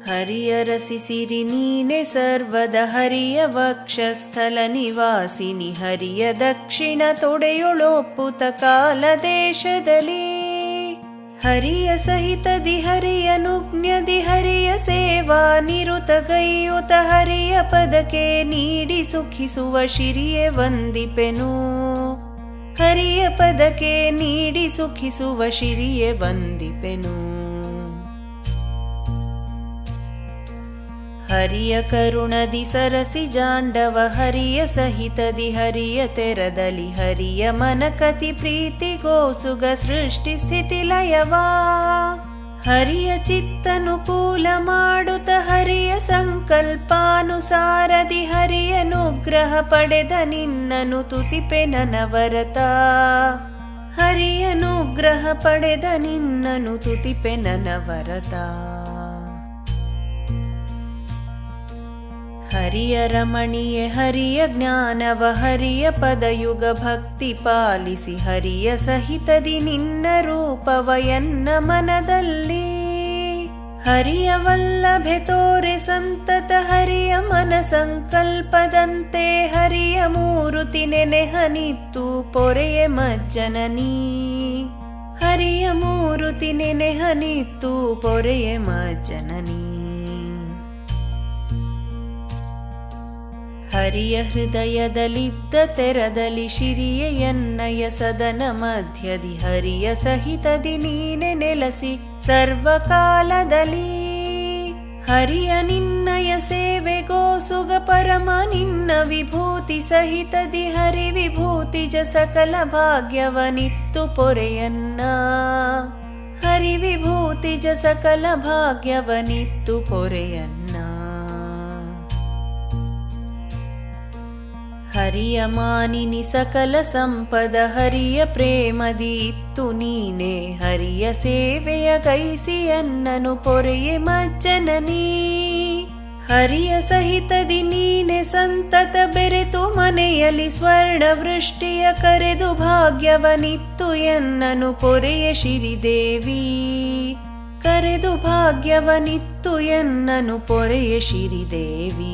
ಹರಿಯ ರಸಿಸಿರಿ ನೀನೆ ಸರ್ವದ ಹರಿಯ ವಕ್ಷಸ್ಥಲ ನಿವಾಸಿನಿ ಹರಿಯ ದಕ್ಷಿಣ ತೊಡೆಯೊಳೊಪ್ಪುತ ಕಾಲ ದೇಶದಲ್ಲಿ ಹರಿಯ ಸಹಿತದಿ ಹರಿಯ ನುಜ್ಞದಿ ಹರಿಯ ಸೇವಾ ನಿರುತ ಗೈಯುತ ಹರಿಯ ಪದಕ್ಕೆ ನೀಡಿ ಸುಖಿಸುವ ಶಿರಿಯೇ ವಂದಿಪೆನು ಹರಿಯ ಪದಕ್ಕೆ ನೀಡಿ ಸುಖಿಸುವ ಶಿರಿಯೇ ವಂದಿಪೆನು ಹರಿಯ ಕರುಣದಿ ಸರಸಿ ಜಾಂಡವ ಹರಿಯ ಸಹಿತದಿ ಹರಿಯ ತೆರದಲ್ಲಿ ಹರಿಯ ಮನಕತಿ ಪ್ರೀತಿಗೋಸುಗ ಸೃಷ್ಟಿ ಸ್ಥಿತಿ ಲಯವಾ ಹರಿಯ ಚಿತ್ತನುಕೂಲ ಮಾಡುತ್ತ ಹರಿಯ ಸಂಕಲ್ಪಾನುಸಾರದಿ ಹರಿಯ ಅನುಗ್ರಹ ಪಡೆದ ನಿನ್ನನು ತುತಿಪೆ ನನವರತ ಹರಿಯ ಅನುಗ್ರಹ ಪಡೆದ ನಿನ್ನನು ತುತಿಪೆ ನನವರತ ಹರಿಯ ರಮಣೀಯ ಹರಿಯ ಜ್ಞಾನವ ಹರಿಯ ಪದಯುಗ ಭಕ್ತಿ ಪಾಲಿಸಿ ಹರಿಯ ಸಹಿತದಿ ನಿನ್ನ ರೂಪವ ಎನ್ನ ಮನದಲ್ಲಿ ಹರಿಯ ವಲ್ಲಭೆ ತೋರೆ ಸಂತತ ಹರಿಯ ಮನ ಸಂಕಲ್ಪದಂತೆ ಹರಿಯ ಮೂರುತಿ ನೆನೆಹನಿತ್ತು ಪೊರೆಯ ಮಜ್ಜನನಿ ಹರಿಯ ಮೂರುತಿ ನೆನೆಹನಿತ್ತು ಪೊರೆಯ ಮಜ್ಜನನಿ ಹರಿಯ ಹೃದಯದಲ್ಲಿದ್ದ ತೆರದಲ್ಲಿ ಶಿರಿಯ ಎನ್ನಯ ಸದನ ಮಧ್ಯದಿ ಹರಿಯ ಸಹಿತದಿ ನೀನೆ ನೆಲಸಿ ಸರ್ವಕಾಲದಲ್ಲಿ ಹರಿಯ ನಿನ್ನಯ ಸೇವೆಗೋಸುಗ ಪರಮ ನಿನ್ನ ವಿಭೂತಿ ಸಹಿತದಿ ಹರಿ ವಿಭೂತಿ ಜ ಸಕಲ ಭಾಗ್ಯವನಿತ್ತು ಪೊರೆಯನ್ನ ಹರಿ ವಿಭೂತಿ ಜ ಸಕಲ ಭಾಗ್ಯವನಿತ್ತು ಪೊರೆಯನ್ನ ಹರಿಯ ಮಾನಿನಿ ಸಕಲ ಸಂಪದ ಹರಿಯ ಪ್ರೇಮದಿ ಇತ್ತು ನೀನೆ ಹರಿಯ ಸೇವೆಯ ಗೈಸಿಯನ್ನನು ಪೊರೆಯೆ ಮಜ್ಜನನಿ ಹರಿಯ ಸಹಿತದಿ ನೀನೆ ಸಂತತ ಬೆರೆತು ಮನೆಯಲ್ಲಿ ಸ್ವರ್ಣ ವೃಷ್ಟಿಯ ಕರೆದು ಭಾಗ್ಯವನಿತ್ತು ಎನ್ನನು ಪೊರೆಯ ಶಿರಿದೇವಿ ಕರೆದು ಭಾಗ್ಯವನಿತ್ತು ಎನ್ನನು ಪೊರೆಯ ಶಿರಿದೇವಿ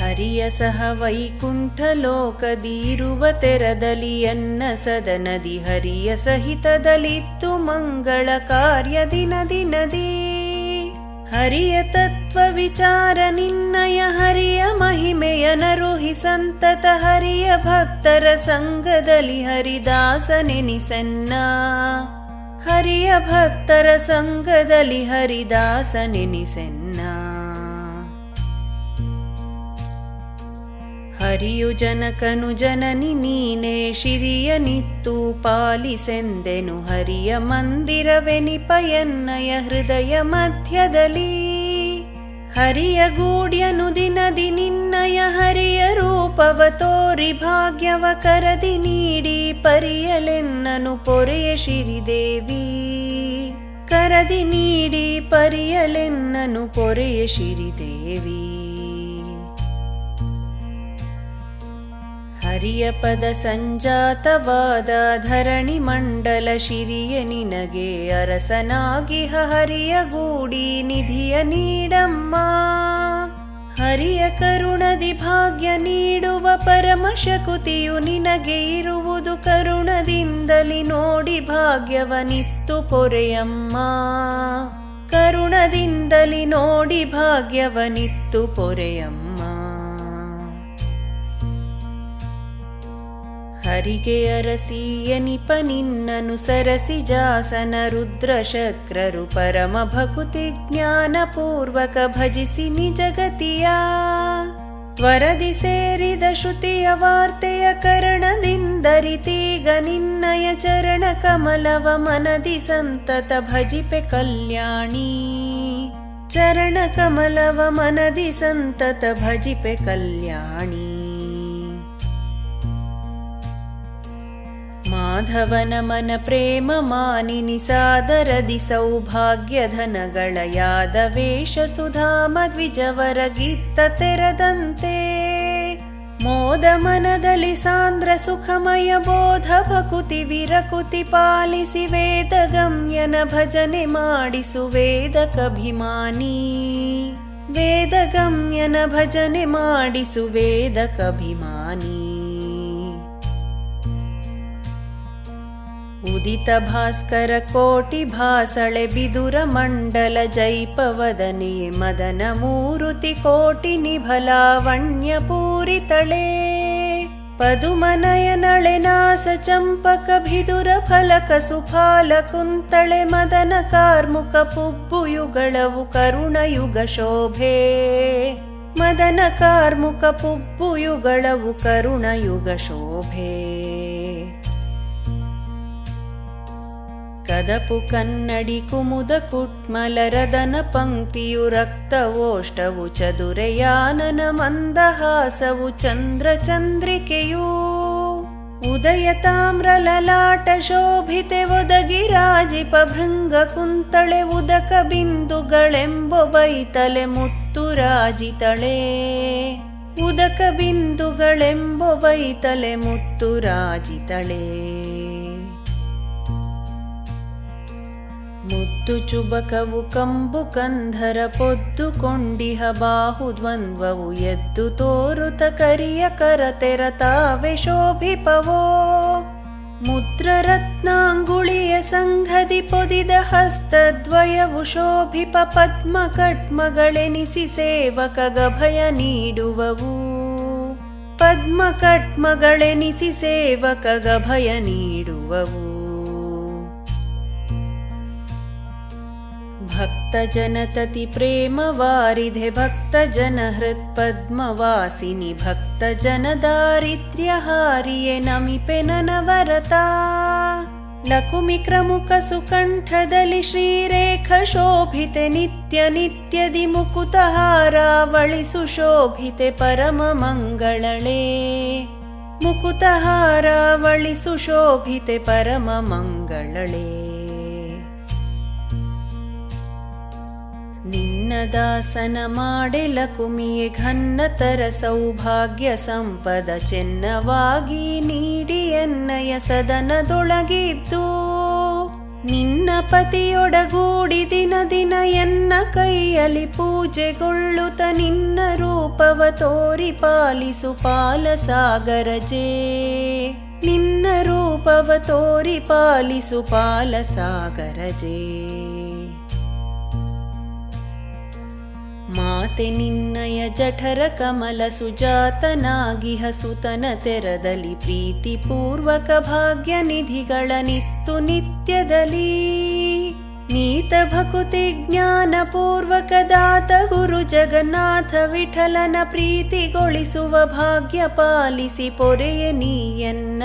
ಹರಿಯ ಸಹ ವೈಕುಂಠ ಲೋಕದಿರುವ ತೆರದಲ್ಲಿ ಎನ್ನ ಸದನದಿ ಹರಿಯ ಸಹಿತದಲ್ಲಿತ್ತು ಮಂಗಳ ಕಾರ್ಯ ದಿನ ದಿನದಿ ಹರಿಯ ತತ್ವ ವಿಚಾರ ನಿನ್ನಯ ಹರಿಯ ಮಹಿಮೆಯ ನರುಹಿ ಸಂತತ ಹರಿಯ ಭಕ್ತರ ಸಂಗದಲ್ಲಿ ಹರಿದಾಸನೆನಿಸನ್ನ ಹರಿಯ ಭಕ್ತರ ಸಂಗದಲ್ಲಿ ಹರಿದಾಸನೆನಿಸನ್ನ ಹರಿಯು ಜನಕನು ಜನನಿ ನೀನೆ ಶಿರಿಯ ನಿತ್ತು ಪಾಲಿಸೆಂದೆನು ಹರಿಯ ಮಂದಿರವೆನಿಪ ಎನ್ನಯ ಹೃದಯ ಮಧ್ಯದಲ್ಲಿ ಹರಿಯ ಗೂಡ್ಯನು ದಿನದಿ ನಿನ್ನಯ ಹರಿಯ ರೂಪವ ತೋರಿ ಭಾಗ್ಯವ ಕರದಿ ನೀಡಿ ಪರಿಯಲೆನ್ನನು ಪೊರೆಯ ಶಿರಿದೇವಿ ಕರದಿ ನೀಡಿ ಪರಿಯಲೆನ್ನನು ಪೊರೆಯ ಶಿರಿದೇವಿ ಹರಿಯ ಪದ ಸಂಜಾತವಾದ ಧರಣಿ ಮಂಡಲ ಶಿರಿಯ ನಿನಗೆ ಅರಸನಾಗಿಹ ಹರಿಯ ಗೂಡಿ ನಿಧಿಯ ನೀಡಮ್ಮ ಹರಿಯ ಕರುಣದಿ ಭಾಗ್ಯ ನೀಡುವ ಪರಮ ಶಕುತಿಯು ನಿನಗೆ ಇರುವುದು ಕರುಣದಿಂದಲಿ ನೋಡಿ ಭಾಗ್ಯವನಿತ್ತು ಪೊರೆಯಮ್ಮ ಕರುಣದಿಂದಲಿ ನೋಡಿ ಭಾಗ್ಯವನಿತ್ತು ಪೊರೆಯಮ್ಮ ಹರಿಗೆ ಅರಸಿಯನಿಪ ನಿನ್ನನು ಸರಸಿ ಜಾಸನ ರುದ್ರ ಶಕ್ರರು ಪರಮ ಭಕುತಿ ಜ್ಞಾನ ಪೂರ್ವಕ ಭಜಿಸಿ ನಿಜಗತಿಯ ತ್ವರದಿ ಸೇರಿದ ಶ್ರುತಿಯ ವಾರ್ತೆಯ ಕರಣದಿಂದರಿತೀಗ ನಿನ್ನಯ ಚರಣ ಕಮಲವ ಮನದಿ ಸಂತತ ಭಜಿಪೆ ಕಲ್ಯಾಣಿ ಚರಣ ಕಮಲವ ಮನದಿ ಸಂತತ ಭಜಿಪೆ ಕಲ್ಯಾಣಿ ಮಾಧವನ ಮನ ಪ್ರೇಮ ಮಾನಿನಿ ಸಾದರದಿ ಸೌಭಾಗ್ಯ ಧನಗಳ ಯಾದ ವೇಷ ಸುಧಾಮ ದ್ವಿಜವರ ಗೀತ ತೆರದಂತೆ ಮೋದ ಮನದಲ್ಲಿ ಸಾಂದ್ರ ಸುಖಮಯ ಬೋಧ ಭಕುತಿ ವಿರಕುತಿ ಪಾಲಿಸಿ ವೇದ ಗಮ್ಯನ ಭಜನೆ ಮಾಡಿಸು ವೇದಕಭಿಮಾನಿ. ವೇದ ಗಮ್ಯನ ಭಜನೆ ಮಾಡಿಸು ವೇದಕಭಿಮಾನಿ. ಉದಿತ ಭಾಸ್ಕರ ಕೋಟಿ ಭಾಸಳೆ ಬಿದುರ ಮಂಡಲ ಜೈಪವದನೆ ಮದನ ಮೂರುತಿ ಕೋಟಿ ನಿಭಲಾವಣ್ಯ ಪೂರಿತಳೆ. ಪದುಮನಯನಳೆ ನಾಸ ಚಂಪಕ ಭಿದುರ ಫಲಕ ಸುಫಾಲ ಕುಂತಳೆ ಮದನ ಕಾರ್ಮುಕ ಪುಬ್ಬುಯುಗಳವು ಕರುಣಯುಗ ಶೋಭೆ. ಮದನ ಕಾರ್ಮುಕ ಪುಬ್ಬುಯುಗಳವು ಕರುಣಯುಗ ಶೋಭೆ. ಕದಪು ಕನ್ನಡಿ ಕುಮುದ ಕುಟ್ಮಲ ರದನ ಪಂಕ್ತಿಯು ರಕ್ತವೋಷ್ಟವು ಚದುರೆಯಾನನ ಮಂದಹಾಸವು ಚಂದ್ರ ಚಂದ್ರಿಕೆಯೂ. ಉದಯ ತಾಮ್ರ ಲಲಾಟ ಶೋಭಿತೆ ಒದಗಿರಾಜಿಪ ಭೃಂಗ ಕುಂತಳೆ ಉದಕ ಬಿಂದುಗಳೆಂಬೊಬೈತಲೆ ಮುತ್ತುರಾಜಿತಳೆ. ಉದಕ ಬಿಂದುಗಳೆಂಬೊಬೈತಲೆ ಮುತ್ತುರಾಜಿತಳೆ. ಮುತ್ತು ಚುಬಕವು ಕಂಬು ಕಂಧರ ಪೊದ್ದುಕೊಂಡಿಹ ಬಾಹು ದ್ವಂದ್ವವು ಎದ್ದು ತೋರುತ ಕರಿಯ ಕರತೆರ ತಾವೆ ಶೋಭಿಪವೋ. ಮುದ್ರ ರತ್ನಾಂಗುಳಿಯ ಸಂಘದಿ ಪೊದಿದ ಹಸ್ತದ್ವಯವು ಶೋಭಿಪ ಪದ್ಮ ಕಟ್ಮಗಳೆನಿಸಿ ಸೇವಕ ಗಭಯ ನೀಡುವವು. ಪದ್ಮ ಕಟ್ಮಗಳೆನಿಸಿ ಸೇವಕ ಗಭಯ ನೀಡುವವು. ಭಕ್ತ ಜನತತಿ ಪ್ರೇಮ ವಾರಿಧೆ ಭಕ್ತ ಜನ ಹೃತ್ ಪದ್ಮವಾಸಿನಿ ಭಕ್ತ ಜನ ದಾರಿದ್ರ್ಯ ಹಾರಿಯೇ ನಮಿಪೆ ನನವರತ. ಲಕುಮಿ ಕ್ರಮುಕ ಸುಕಂಠದಲ್ಲಿ ಶ್ರೀರೇಖ ಶೋಭಿತೆ ನಿತ್ಯ ನಿತ್ಯದಿ ಮುಕುತಹಾರಾವಳಿ ಸುಶೋಭಿತೆ ಪರಮ ಮಂಗಳಳೆ. ಮುಕುತಹಾರಾವಳಿ ಸುಶೋಭಿತೆ ಪರಮ ಮಂಗಳಳೆ. ನಿನ್ನ ದಾಸನ ಮಾಡೆ ಲಕುಮಿಯೇ ಘನ್ನತರ ಸೌಭಾಗ್ಯ ಸಂಪದ ಚೆನ್ನವಾಗಿ ನೀಡಿ ಎನ್ನಯ ಸದನದೊಳಗಿದ್ದು. ನಿನ್ನ ಪತಿಯೊಡಗೂಡಿ ದಿನ ದಿನ ಎನ್ನ ಕೈಯಲ್ಲಿ ಪೂಜೆಗೊಳ್ಳುತ್ತ ನಿನ್ನ ರೂಪವ ತೋರಿ ಪಾಲಿಸು ಪಾಲಸಾಗರಜೆ. ನಿನ್ನ ರೂಪವ ತೋರಿ ಪಾಲಿಸು ಪಾಲಸಾಗರಜೆ. ಮಾತೆ ನಿನ್ನಯ ಜಠರ ಕಮಲ ಸುಜಾತನಾಗಿಹ ಸುತನ ತೆರದಲ್ಲಿ ಪ್ರೀತಿ ಪೂರ್ವಕ ಭಾಗ್ಯ ನಿಧಿಗಳ ನಿತ್ತು ನಿತ್ಯದಲ್ಲಿ. ನೀತ ಭಕುತಿ ಜ್ಞಾನ ಪೂರ್ವಕ ದಾತ ಗುರು ಜಗನ್ನಾಥ ವಿಠಲನ ಪ್ರೀತಿಗೊಳಿಸುವ ಭಾಗ್ಯ ಪಾಲಿಸಿ ಪೊರೆಯ ನೀಯನ್ನ.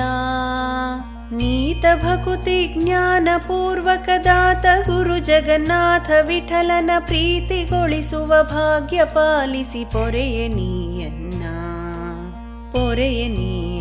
ನೀತ ಭಕುತಿ ಜ್ಞಾನ ಪೂರ್ವಕ ದಾತ ಗುರು ಜಗನ್ನಾಥ ವಿಠಲನ ಪ್ರೀತಿಗೊಳಿಸುವ ಭಾಗ್ಯ ಪಾಲಿಸಿ ಪೊರೆಯ ನೀಯನ್ನ. ಪೊರೆಯ ನೀ